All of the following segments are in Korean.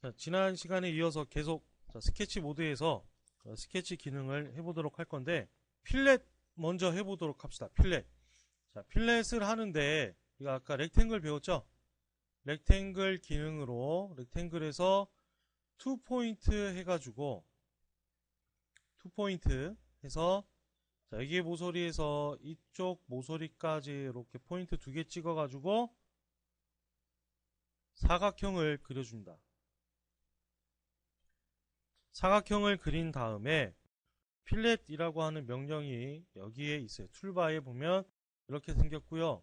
자, 지난 시간에 이어서 계속 스케치 모드에서 스케치 기능을 해보도록 할 건데, 필렛 먼저 해보도록 합시다. 필렛. 자, 필렛을 하는데 우리가 아까 렉탱글 배웠죠? 렉탱글 기능으로 렉탱글에서 투 포인트 해가지고 투 포인트 해서, 자, 여기 모서리에서 이쪽 모서리까지 이렇게 포인트 2개 찍어가지고 사각형을 그려줍니다. 사각형을 그린 다음에 필렛이라고 하는 명령이 여기에 있어요. 툴바에 보면 이렇게 생겼고요.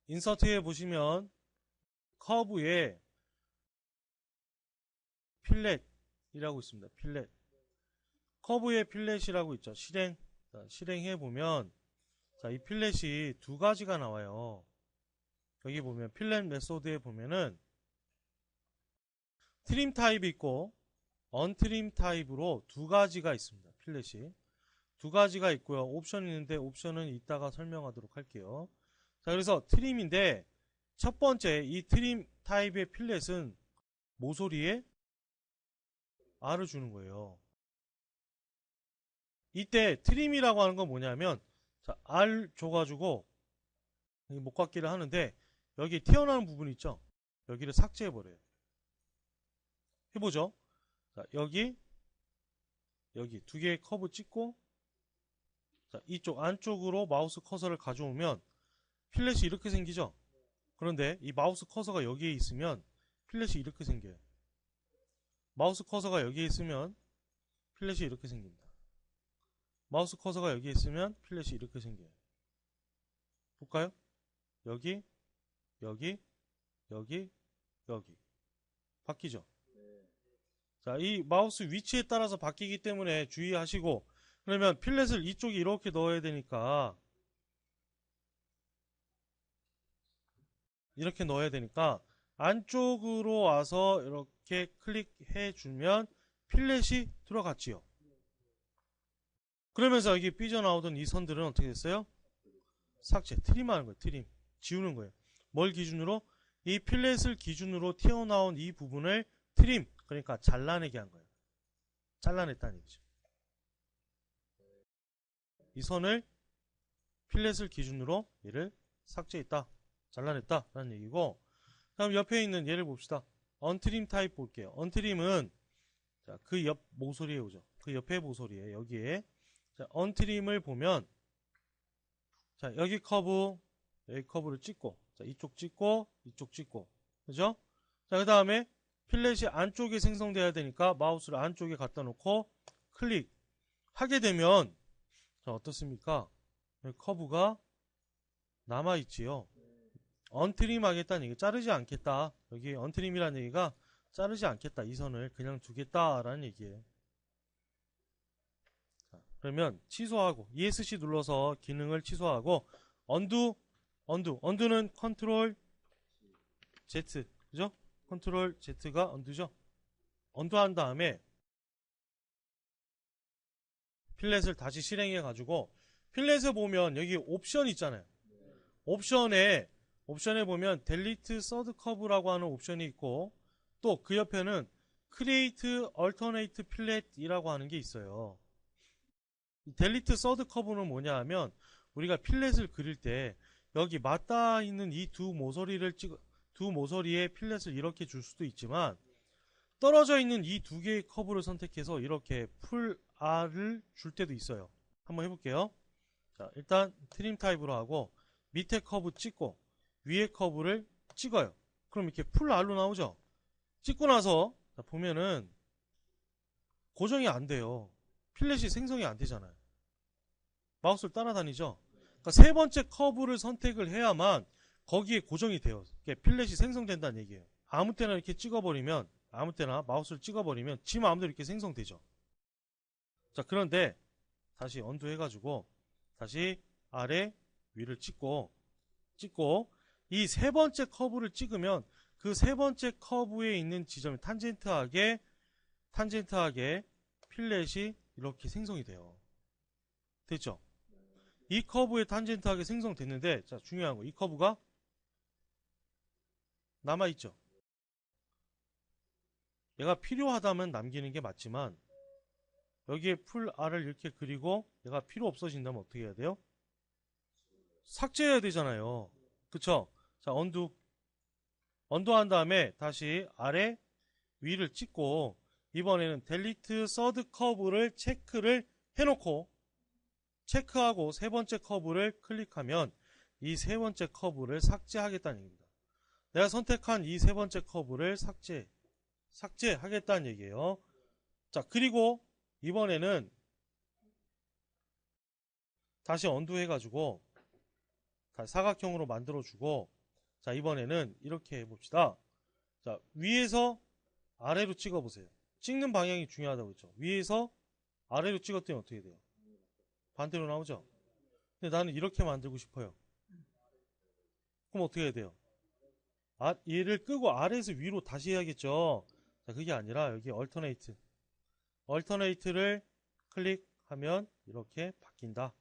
인서트에 보시면 커브에 필렛이라고 있습니다. 필렛. 커브에 필렛이라고 있죠. 실행. 자, 실행해 보면, 자, 이 필렛이 두 가지가 나와요. 여기 보면 필렛 메소드에 보면은 트림 타입이 있고 언트림 타입으로 두 가지가 있습니다. 필렛이 두 가지가 있고요. 옵션이 있는데 옵션은 이따가 설명하도록 할게요. 자, 그래서 트림인데 첫 번째 이 트림 타입의 필렛은 모서리에 R을 주는 거예요. 이때 트림이라고 하는 건 뭐냐면, 자, R 줘가지고 목깎이를 하는데 여기 튀어나오는 부분 있죠? 여기를 삭제해버려요. 해보죠. 자, 여기 두 개의 커브 찍고, 자, 이쪽 안쪽으로 마우스 커서를 가져오면 필렛이 이렇게 생기죠. 그런데 이 마우스 커서가 여기에 있으면 필렛이 이렇게 생겨요. 마우스 커서가 여기에 있으면 필렛이 이렇게 생깁니다. 마우스 커서가 여기에 있으면 필렛이 이렇게 생겨요. 볼까요? 여기 여기 바뀌죠. 자, 이 마우스 위치에 따라서 바뀌기 때문에 주의하시고, 그러면 필렛을 이쪽에 이렇게 넣어야 되니까 이렇게 넣어야 되니까 안쪽으로 와서 이렇게 클릭해 주면 필렛이 들어갔지요. 그러면서 여기 삐져나오던 이 선들은 어떻게 됐어요? 삭제, 트림하는 거예요. 트림, 지우는 거예요. 뭘 기준으로? 이 필렛을 기준으로 튀어나온 이 부분을 트림, 그러니까 잘라내게 한 거예요. 잘라냈다는 얘기죠. 이 선을 필렛을 기준으로 얘를 삭제했다, 잘라냈다 라는 얘기고, 다음 옆에 있는 얘를 봅시다. 언트림 타입 볼게요. 언트림은 그 옆 모서리에 오죠. 그 옆에 모서리에 여기에, 자, 언트림을 보면, 자, 여기 커브를 찍고, 자, 이쪽 찍고 이쪽 찍고, 그죠? 자, 그 다음에 필렛이 안쪽에 생성돼야 되니까 마우스를 안쪽에 갖다 놓고 클릭하게 되면, 자, 어떻습니까? 여기 커브가 남아있지요. 언트림 하겠다는 얘기, 자르지 않겠다. 여기 언트림이라는 얘기가 자르지 않겠다, 이 선을 그냥 두겠다라는 얘기예요. 자, 그러면 취소하고 ESC 눌러서 기능을 취소하고 언두는 컨트롤 Z, 그죠? 컨트롤 Z가 언두죠. 언두한 다음에 필렛을 다시 실행해 가지고, 필렛에 보면 여기 옵션 있잖아요. 옵션에 보면 델리트 서드 커브라고 하는 옵션이 있고, 또 그 옆에는 크리에이트 얼터네이트 필렛이라고 하는 게 있어요. 델리트 서드 커브는 뭐냐 하면, 우리가 필렛을 그릴 때 여기 맞닿아 있는 이 두 모서리에 필렛을 이렇게 줄 수도 있지만, 떨어져 있는 이 두 개의 커브를 선택해서 이렇게 풀 R을 줄 때도 있어요. 한번 해볼게요. 자, 일단 트림 타입으로 하고 밑에 커브 찍고 위에 커브를 찍어요. 그럼 이렇게 풀 R로 나오죠. 찍고 나서 보면은 고정이 안 돼요. 필렛이 생성이 안 되잖아요. 마우스를 따라다니죠. 그러니까 세 번째 커브를 선택을 해야만 거기에 고정이 돼요. 필렛이 생성된다는 얘기예요. 아무 때나 이렇게 찍어버리면, 아무 때나 마우스를 찍어버리면 지 마음대로 이렇게 생성되죠. 자, 그런데 다시 언두 해가지고 다시 아래 위를 찍고 이 세 번째 커브를 찍으면 그 세 번째 커브에 있는 지점이 탄젠트하게 필렛이 이렇게 생성이 돼요. 됐죠? 이 커브에 탄젠트하게 생성됐는데, 자, 중요한 거, 이 커브가 남아있죠. 얘가 필요하다면 남기는 게 맞지만 여기에 풀 R을 이렇게 그리고 얘가 필요 없어진다면 어떻게 해야 돼요? 삭제해야 되잖아요. 그쵸? 자, 언두 한 다음에 다시 아래 위를 찍고 이번에는 델리트 서드 커브를 체크를 해놓고 체크하고 세 번째 커브를 클릭하면 이 세 번째 커브를 삭제하겠다는 얘기입니다. 내가 선택한 이 세 번째 커브를 삭제하겠다는 얘기예요. 자, 그리고 이번에는 다시 언두 해가지고 다시 사각형으로 만들어주고 자, 이번에는 이렇게 해봅시다. 자, 위에서 아래로 찍어보세요. 찍는 방향이 중요하다고 했죠. 위에서 아래로 찍었더니 어떻게 돼요? 반대로 나오죠? 근데 나는 이렇게 만들고 싶어요. 그럼 어떻게 해야 돼요? 얘를 끄고 아래에서 위로 다시 해야겠죠? 자, 그게 아니라 여기 얼터네이트를 클릭하면 이렇게 바뀐다.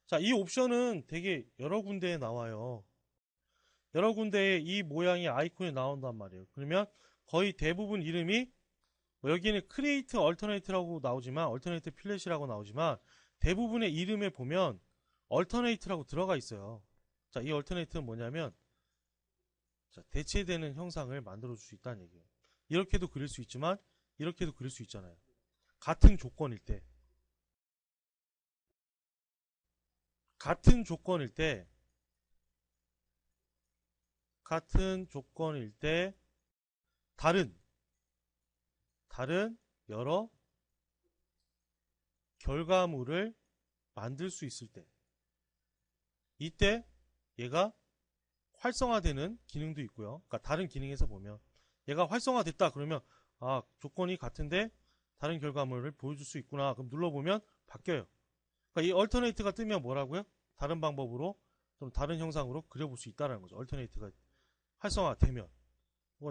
자, 이 옵션은 되게 여러 군데에 나와요. 여러 군데에 이 모양의 아이콘이 나온단 말이에요. 그러면 거의 대부분 이름이 여기는 Create Alternate라고 나오지만 Alternate Fillet이라고 나오지만 대부분의 이름에 보면 Alternate라고 들어가 있어요. 자, 이 Alternate는 뭐냐면 자, 대체되는 형상을 만들어 줄 수 있다는 얘기예요. 이렇게도 그릴 수 있지만 이렇게도 그릴 수 있잖아요. 같은 조건일 때 같은 조건일 때 다른 여러 결과물을 만들 수 있을 때 이때 얘가 활성화되는 기능도 있고요. 그러니까 다른 기능에서 보면 얘가 활성화됐다 그러면 조건이 같은데 다른 결과물을 보여줄 수 있구나. 그럼 눌러보면 바뀌어요. 그러니까 이 얼터네이트가 뜨면 뭐라고요? 다른 방법으로 좀 다른 형상으로 그려볼 수 있다는 거죠. 얼터네이트가 활성화되면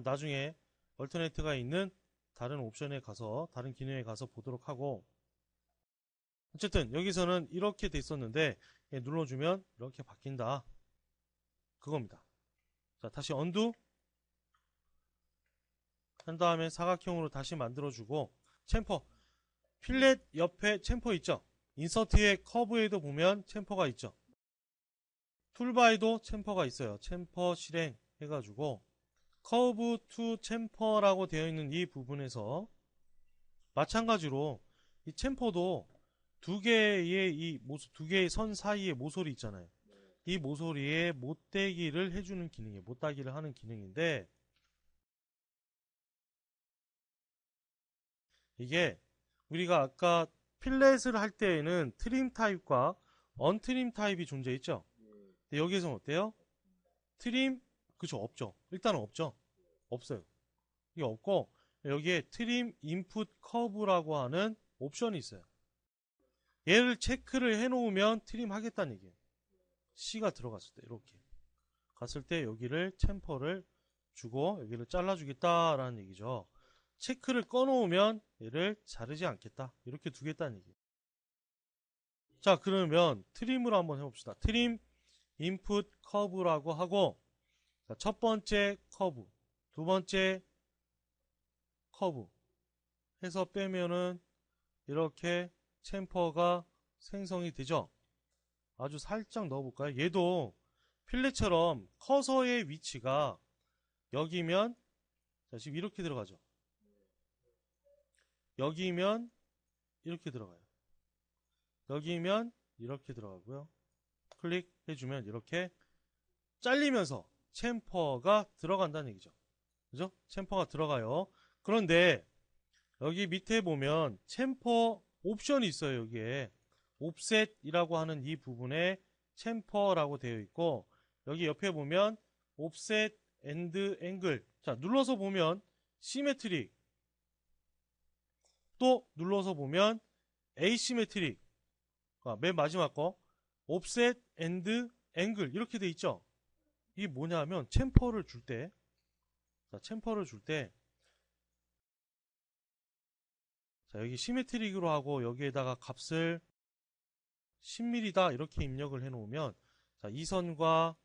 나중에 얼터네이트가 있는 다른 옵션에 가서 다른 기능에 가서 보도록 하고 어쨌든 여기서는 이렇게 돼 있었는데 눌러주면 이렇게 바뀐다 그겁니다. 자, 다시 언두 한 다음에 사각형으로 다시 만들어주고 챔퍼 필렛 옆에 챔퍼 있죠. 인서트의 커브에도 보면 챔퍼가 있죠. 툴바에도 챔퍼가 있어요. 챔퍼 실행 해가지고 커브 투 챔퍼라고 되어 있는 이 부분에서 마찬가지로 이 챔퍼도 두 개의 선 사이에 모서리 있잖아요. 이 모서리에 못대기를 해주는 기능이에요. 못따기를 하는 기능인데 이게 우리가 아까 필렛을 할 때에는 트림 타입과 언트림 타입이 존재했죠. 근데 여기에서는 어때요? 트림 그죠? 없죠. 일단은 없죠. 없어요. 이게 없고 여기에 트림 인풋 커브라고 하는 옵션이 있어요. 얘를 체크를 해놓으면 트림 하겠다는 얘기예요. C가 들어갔을 때 이렇게 갔을 때 여기를 챔퍼를 주고 여기를 잘라주겠다라는 얘기죠. 체크를 꺼놓으면 얘를 자르지 않겠다 이렇게 두겠다는 얘기예요. 자, 그러면 트림으로 한번 해봅시다. 트림 인풋 커브라고 하고 자, 첫 번째 커브 두 번째 커브 해서 빼면은 이렇게 챔퍼가 생성이 되죠. 아주 살짝 넣어볼까요? 얘도 필렛처럼 커서의 위치가 여기면 자, 지금 이렇게 들어가죠. 여기면 이렇게 들어가요. 여기면 이렇게 들어가고요. 클릭해주면 이렇게 잘리면서 챔퍼가 들어간다는 얘기죠. 그죠? 챔퍼가 들어가요. 그런데 여기 밑에 보면 챔퍼 옵션이 있어요. 여기에 옵셋이라고 하는 이 부분에 챔퍼라고 되어 있고 여기 옆에 보면 옵셋 앤드 앵글 자 눌러서 보면 시메트릭 또 눌러서 보면 에이시메트릭 맨 마지막 거 옵셋 앤드 앵글 이렇게 돼 있죠. 이게 뭐냐면 챔퍼를 줄 때 자, 여기 시메트릭으로 하고 여기에다가 값을 10mm다 이렇게 입력을 해 놓으면 자, 이 선과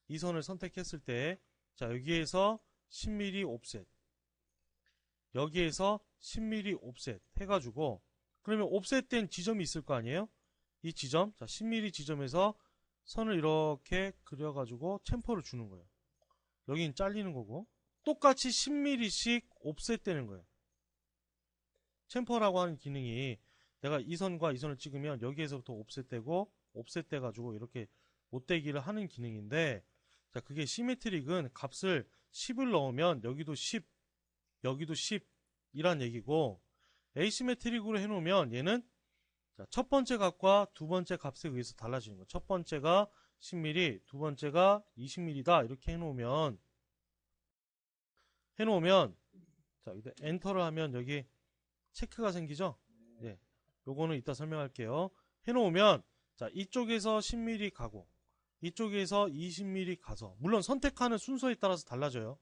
이 선을 선택했을 때 자, 여기에서 10mm 옵셋, 여기에서 10mm 옵셋 해가지고 그러면 옵셋된 지점이 있을 거 아니에요? 이 지점, 자 10mm 지점에서 선을 이렇게 그려가지고 챔퍼를 주는 거예요. 여기는 잘리는 거고 똑같이 10mm씩 옵셋되는 거예요. 챔퍼라고 하는 기능이 내가 이 선과 이 선을 찍으면 여기에서부터 옵셋되고 옵셋돼가지고 이렇게 못되기를 하는 기능인데 자 그게 시메트릭은 값을 10을 넣으면 여기도 10, 여기도 10이란 얘기고 에이시메트릭으로 해놓으면 얘는 자, 첫 번째 값과 두 번째 값에 의해서 달라지는 거예요. 첫 번째가 10mm, 두 번째가 20mm다 이렇게 해놓으면 자 여기다 엔터를 하면 여기 체크가 생기죠. 예, 요거는 이따 설명할게요. 해놓으면 자 이쪽에서 10mm 가고 이쪽에서 20mm 가서 물론 선택하는 순서에 따라서 달라져요.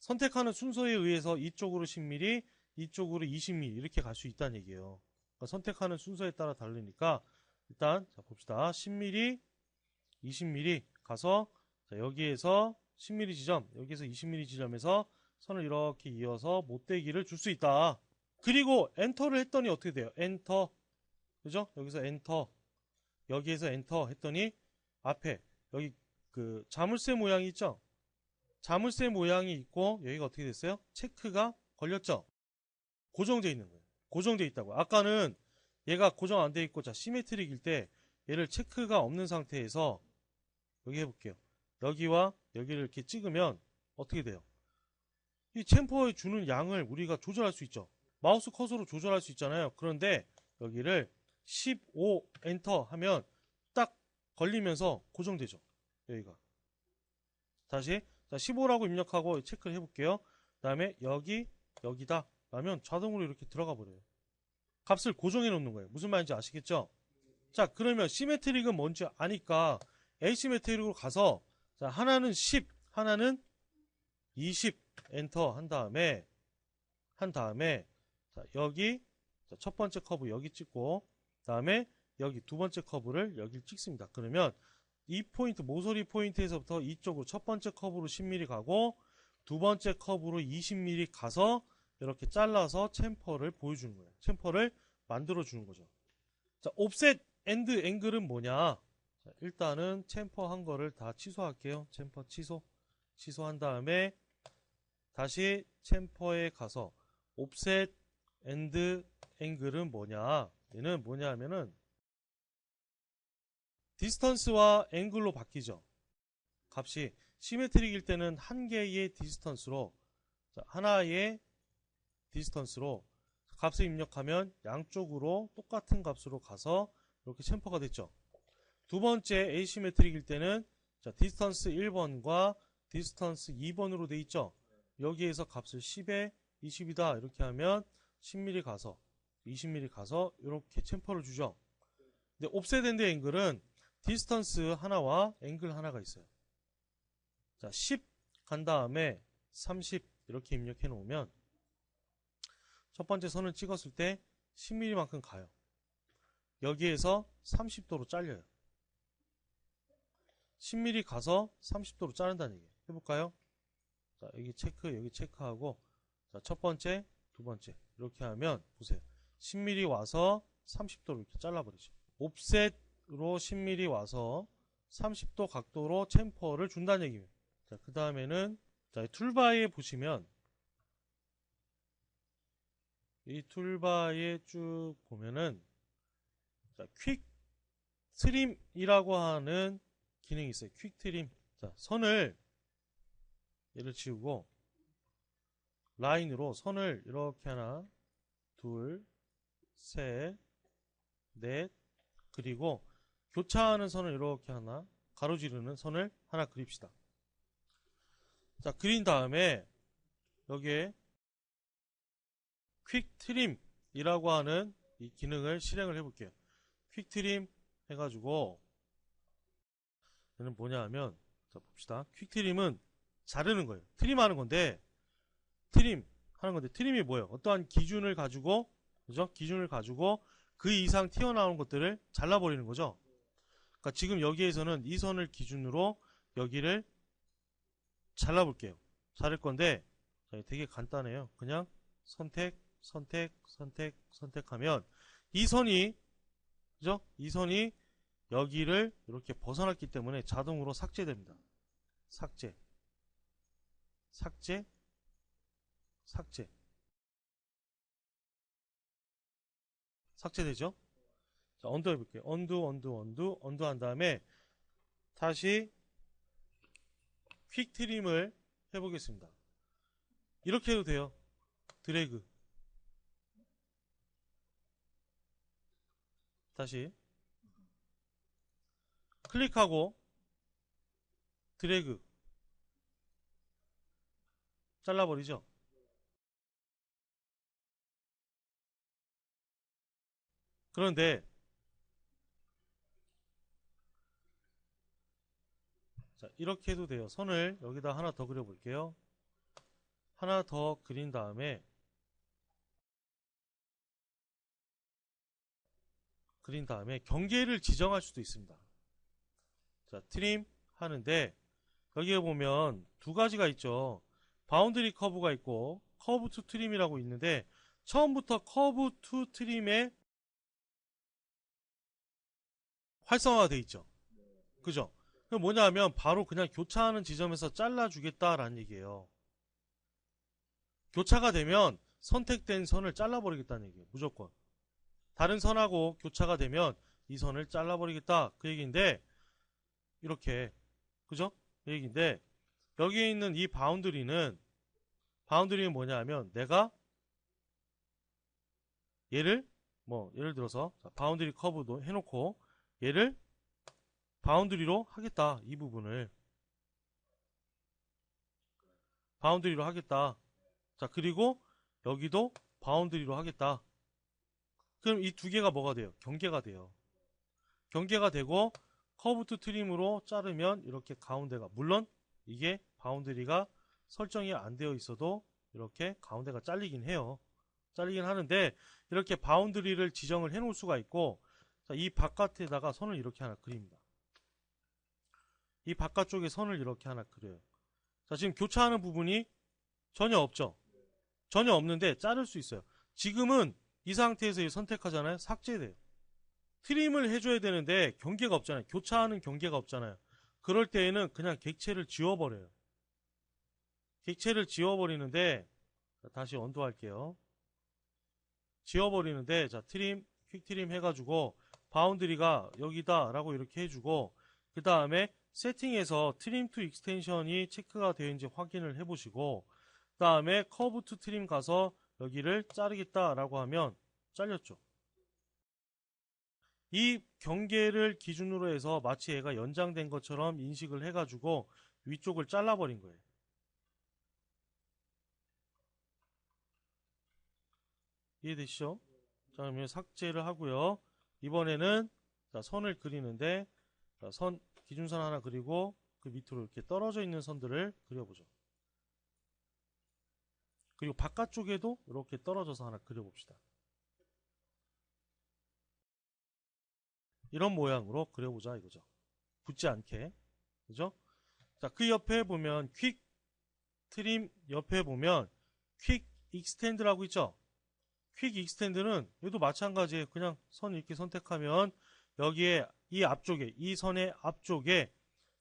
선택하는 순서에 의해서 이쪽으로 10mm, 이쪽으로 20mm 이렇게 갈 수 있다는 얘기예요. 그러니까 선택하는 순서에 따라 다르니까 일단 자 봅시다. 10mm, 20mm 가서 자 여기에서 10mm 지점, 여기에서 20mm 지점에서 선을 이렇게 이어서 못되기를 줄 수 있다. 그리고 엔터를 했더니 어떻게 돼요? 엔터, 그죠? 여기서 엔터, 여기에서 엔터 했더니 앞에 여기 그 자물쇠 모양이 있죠? 자물쇠 모양이 있고 여기가 어떻게 됐어요? 체크가 걸렸죠? 고정되어 있는 거예요. 고정되어 있다고. 아까는 얘가 고정 안 되어 있고 자 시메트릭일 때 얘를 체크가 없는 상태에서 여기 해볼게요. 여기와 여기를 이렇게 찍으면 어떻게 돼요? 이 챔퍼에 주는 양을 우리가 조절할 수 있죠. 마우스 커서로 조절할 수 있잖아요. 그런데 여기를 15 엔터 하면 딱 걸리면서 고정되죠. 여기가. 다시 자 15라고 입력하고 체크를 해볼게요. 그 다음에 여기 여기다 라면 자동으로 이렇게 들어가 버려요. 값을 고정해 놓는 거예요. 무슨 말인지 아시겠죠? 자 그러면 시메트릭은 뭔지 아니까 에이시메트릭으로 가서 자 하나는 10 하나는 20 엔터 한 다음에 자 여기 자, 첫 번째 커브 여기 찍고 그 다음에 여기 두 번째 커브를 여기 찍습니다. 그러면 이 포인트 모서리 포인트에서부터 이쪽으로 첫 번째 커브로 10mm 가고 두 번째 커브로 20mm 가서 이렇게 잘라서 챔퍼를 보여주는 거예요. 챔퍼를 만들어 주는 거죠. 자 옵셋 앤드 앵글은 뭐냐? 자, 일단은 챔퍼 한 거를 다 취소할게요. 챔퍼 취소한 다음에 다시 챔퍼에 가서 옵셋 앤드 앵글은 뭐냐? 얘는 뭐냐 하면은 디스턴스와 앵글로 바뀌죠. 값이 시메트릭일 때는 한 개의 디스턴스로 자, 하나의 디스턴스로 값을 입력하면 양쪽으로 똑같은 값으로 가서 이렇게 챔퍼가 됐죠. 두 번째 에이시메트릭일 때는 자, 디스턴스 1번과 디스턴스 2번으로 돼 있죠. 여기에서 값을 10에 20이다 이렇게 하면 10mm 가서 20mm 가서 이렇게 챔퍼를 주죠. 근데 옵셋 앤드 앵글은 디스턴스 하나와 앵글 하나가 있어요. 자, 10 간 다음에 30 이렇게 입력해 놓으면 첫 번째 선을 찍었을 때 10mm만큼 가요. 여기에서 30도로 잘려요. 10mm 가서 30도로 자른다는 얘기예요. 해볼까요? 자, 여기 체크하고 자, 첫 번째, 두 번째 이렇게 하면 보세요. 10mm 와서 30도로 이렇게 잘라버리죠. 옵셋으로 10mm 와서 30도 각도로 챔퍼를 준다는 얘기예요. 자, 그 다음에는 자, 툴바에 보시면 이 툴바에 쭉 보면은 자, 퀵 트림이라고 하는 기능이 있어요. 퀵 트림. 자, 선을 얘를 지우고 라인으로 선을 이렇게 하나, 둘, 셋, 넷 그리고 교차하는 선을 이렇게 하나, 가로지르는 선을 하나 그립시다. 자, 그린 다음에 여기에 퀵 트림이라고 하는 이 기능을 실행을 해볼게요. 퀵 트림 해가지고 얘는 뭐냐 하면 자 봅시다. 퀵 트림은 자르는 거예요. 트림하는 건데 트림이 뭐예요? 어떠한 기준을 가지고 그죠? 기준을 가지고 그 이상 튀어나오는 것들을 잘라버리는 거죠. 그러니까 지금 여기에서는 이 선을 기준으로 여기를 잘라볼게요. 자를 건데 되게 간단해요. 그냥 선택, 선택, 선택, 선택하면 이 선이, 그죠? 이 선이 여기를 이렇게 벗어났기 때문에 자동으로 삭제됩니다. 삭제, 삭제, 삭제. 삭제되죠? 자, 언두 해볼게요. 언두 한 다음에 다시 퀵 트림을 해보겠습니다. 이렇게 해도 돼요. 드래그. 다시 클릭하고 드래그. 잘라버리죠? 그런데 자, 이렇게 해도 돼요. 선을 여기다 하나 더 그려볼게요. 하나 더 그린 다음에 경계를 지정할 수도 있습니다. 자, 트림 하는데 여기에 보면 두 가지가 있죠. 바운드리 커브가 있고 커브 투 트림이라고 있는데 처음부터 커브 투 트림에 활성화가 돼 있죠. 그죠? 그럼 뭐냐 하면 바로 그냥 교차하는 지점에서 잘라주겠다라는 얘기예요. 교차가 되면 선택된 선을 잘라버리겠다는 얘기예요. 무조건. 다른 선하고 교차가 되면 이 선을 잘라버리겠다 그 얘기인데 이렇게, 그죠? 그 얘기인데 여기에 있는 이 바운드리는 뭐냐 하면 내가 얘를 예를 들어서 바운드리 커브도 해놓고 얘를 바운드리로 하겠다. 이 부분을 바운드리로 하겠다. 자, 그리고 여기도 바운드리로 하겠다. 그럼 이 두 개가 뭐가 돼요? 경계가 돼요. 경계가 되고 커브 투 트림으로 자르면 이렇게 가운데가, 물론 이게 바운드리가 설정이 안 되어 있어도 이렇게 가운데가 잘리긴 해요. 잘리긴 하는데 이렇게 바운드리를 지정을 해 놓을 수가 있고, 자, 이 바깥에다가 선을 이렇게 하나 그립니다. 이 바깥쪽에 선을 이렇게 하나 그려요. 자, 지금 교차하는 부분이 전혀 없죠? 전혀 없는데 자를 수 있어요. 지금은 이 상태에서 선택하잖아요. 삭제돼요. 트림을 해줘야 되는데 경계가 없잖아요. 교차하는 경계가 없잖아요. 그럴 때에는 그냥 객체를 지워버려요. 객체를 지워버리는데, 자, 다시 언두 할게요. 지워버리는데, 자, 트림, 퀵 트림 해가지고 바운드리가 여기다 라고 이렇게 해주고, 그 다음에 세팅에서 트림 투 익스텐션이 체크가 되어 있는지 확인을 해보시고, 그 다음에 커브 투 트림 가서 여기를 자르겠다라고 하면 잘렸죠. 이 경계를 기준으로 해서 마치 얘가 연장된 것처럼 인식을 해가지고 위쪽을 잘라버린 거예요. 이해되시죠? 자, 그러면 삭제를 하고요. 이번에는 자, 선을 그리는데, 자, 선 기준선 하나 그리고 그 밑으로 이렇게 떨어져 있는 선들을 그려보죠. 그리고 바깥쪽에도 이렇게 떨어져서 하나 그려봅시다. 이런 모양으로 그려보자 이거죠. 붙지 않게. 그죠? 자, 그 옆에 보면 퀵 트림 옆에 보면 퀵 익스텐드라고 있죠? 퀵 익스텐드는 얘도 마찬가지예요. 그냥 선 이렇게 선택하면 여기에 이 앞쪽에, 이 선의 앞쪽에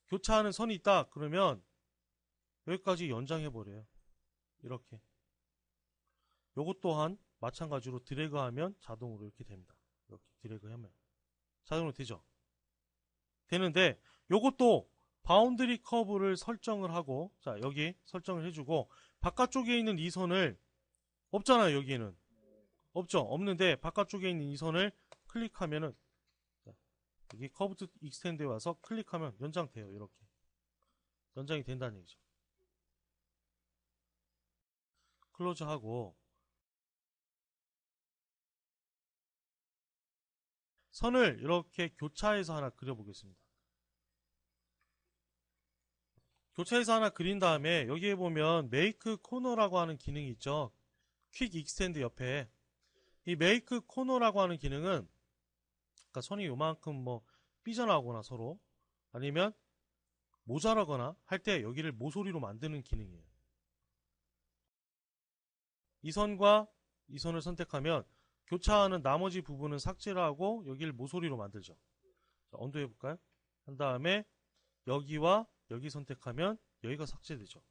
교차하는 선이 있다. 그러면 여기까지 연장해버려요. 이렇게. 요것 또한 마찬가지로 드래그하면 자동으로 이렇게 됩니다. 이렇게 드래그하면 자동으로 되죠. 되는데 요것도 바운드리 커브를 설정을 하고, 자, 여기 설정을 해주고, 바깥쪽에 있는 이 선을, 없잖아요. 여기에는 없죠. 없는데 바깥쪽에 있는 이 선을 클릭하면은, 자, 여기 커브 투 익스텐드에 와서 클릭하면 연장돼요. 이렇게 연장이 된다는 얘기죠. 클로즈 하고 선을 이렇게 교차해서 하나 그려보겠습니다. 교차해서 하나 그린 다음에 여기에 보면 메이크 코너라고 하는 기능이 있죠. 퀵 익스텐드 옆에 이 메이크 코너라고 하는 기능은 그러니까 선이 요만큼 뭐 삐져나오거나 서로 아니면 모자라거나 할 때 여기를 모서리로 만드는 기능이에요. 이 선과 이 선을 선택하면 교차하는 나머지 부분은 삭제를 하고 여기를 모서리로 만들죠. 자, 언도 해볼까요? 한 다음에 여기와 여기 선택하면 여기가 삭제되죠.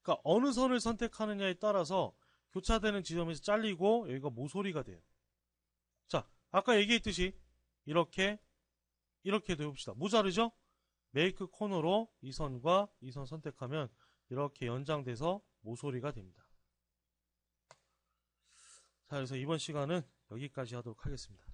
그러니까 어느 선을 선택하느냐에 따라서 교차되는 지점에서 잘리고 여기가 모서리가 돼요. 자, 아까 얘기했듯이 이렇게도 해봅시다. 모자르죠? 메이크 코너로 이 선과 이 선 선택하면 이렇게 연장돼서 모서리가 됩니다. 자, 그래서 이번 시간은 여기까지 하도록 하겠습니다.